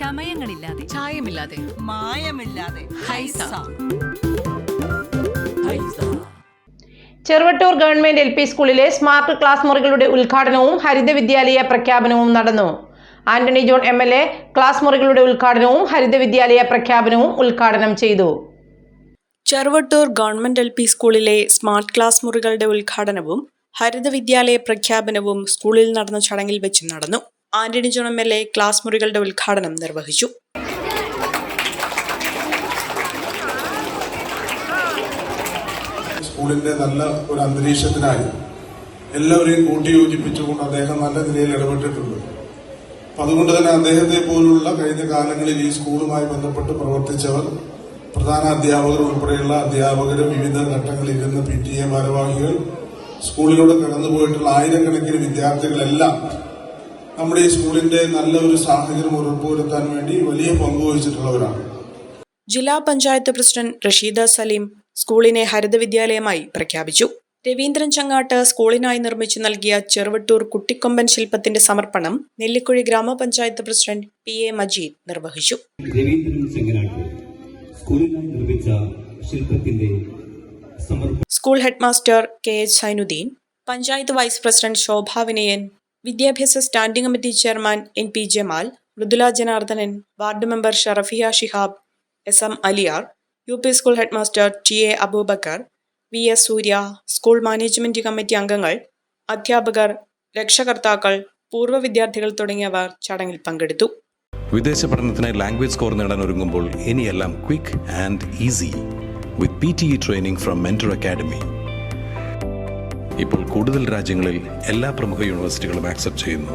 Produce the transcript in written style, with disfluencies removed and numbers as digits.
ചമയങ്ങളില്ലാതെ, ചായമില്ലാതെ, മായമില്ലാതെ. Haiza. Cheruvattoor government LP സ്കൂളിലെ smart class മുറികളുടെ ഉദ്ഘാടനവും ഹരിത വിദ്യാലയ പ്രഖ്യാപനവും നടന്നു. ആന്റണി ജോൺ MLA ക്ലാസ് മുറികളുടെ ഉദ്ഘാടനവും ഹരിത വിദ്യാലയ പ്രഖ്യാപനവും ഉദ്ഘാടനം ചെയ്തു. ചെറുവട്ടൂർ ഗവൺമെന്റ് LP സ്കൂളിലെ സ്മാർട്ട് ക്ലാസ് മുറികളുടെ ഉദ്ഘാടനവും ഹരിത വിദ്യാലയ പ്രഖ്യാപനവും സ്കൂളിൽ നടന്ന ചടങ്ങിൽ വെച്ച് നടന്നു. ആന്റണി ജോൺ MLA ക്ലാസ് മുറികളുടെ ഉദ്ഘാടനം നിർവഹിച്ചു. സ്കൂളിന്റെ നല്ല ഒരു അന്തരീക്ഷത്തിനായി എല്ലാവരെയും കൂട്ടിയോജിപ്പിച്ചുകൊണ്ട് അദ്ദേഹം നല്ല നിലയിൽ ഇടപെട്ടിട്ടുണ്ട്. അതുകൊണ്ട് തന്നെ അദ്ദേഹത്തെ പോലുള്ള കഴിഞ്ഞ കാലങ്ങളിൽ ഈ സ്കൂളുമായി ബന്ധപ്പെട്ട് പ്രവർത്തിച്ചവർ, പ്രധാന അധ്യാപകർ ഉൾപ്പെടെയുള്ള അധ്യാപകരും വിവിധ ഘട്ടങ്ങളിൽ ഇരുന്ന PTA ഭാരവാഹികൾ, സ്കൂളിലൂടെ കടന്നുപോയിട്ടുള്ള ആയിരക്കണക്കിന് വിദ്യാർത്ഥികളെല്ലാം നമ്മുടെ ഈ സ്കൂളിന്റെ നല്ല ഒരു സാഹചര്യം ഉറപ്പുവരുത്താൻ വേണ്ടി വലിയ പങ്കുവഹിച്ചിട്ടുള്ളവരാണ്. ജില്ലാ പഞ്ചായത്ത് പ്രസിഡന്റ് റഷീദ സലീം സ്കൂളിനെ ഹരിത വിദ്യാലയമായി പ്രഖ്യാപിച്ചു. രവീന്ദ്രൻ ചങ്ങാട്ട് സ്കൂളിനായി നിർമ്മിച്ചു നൽകിയ ചെറുവട്ടൂർ കുട്ടിക്കൊമ്പൻ ശില്പത്തിന്റെ സമർപ്പണം നെല്ലിക്കുഴി ഗ്രാമപഞ്ചായത്ത് പ്രസിഡന്റ് PA മജീദ് നിർവഹിച്ചു. School headmaster KH Zainuddin, panchayat vice president Shobha Vinayan, വിദ്യാഭ്യാസ standing committee chairman NP Jamal, Mridula Janardhanan, ward member Sharafiya Shihab, SM Aliyar, UP school headmaster TA Aboobacker, VS Surya, school management committee അംഗങ്ങൾ, അധ്യാപകർ, രക്ഷകർത്താക്കൾ, പൂർവ്വ വിദ്യാർത്ഥികൾ തുടങ്ങിയവർ ചടങ്ങിൽ പങ്കെടുത്തു. വിദേശ പഠനത്തിനായി ലാംഗ്വേജ് സ്കോർ നേടാൻ ഒരുങ്ങുമ്പോൾ ഇനിയെല്ലാം quick and easy with PTE training from mentor academy. ഇപ്പോൾ കൂടുതൽ രാജ്യങ്ങളിൽ എല്ലാ പ്രമുഖ യൂണിവേഴ്സിറ്റികളും ആക്സെപ്റ്റ് ചെയ്യുന്നു.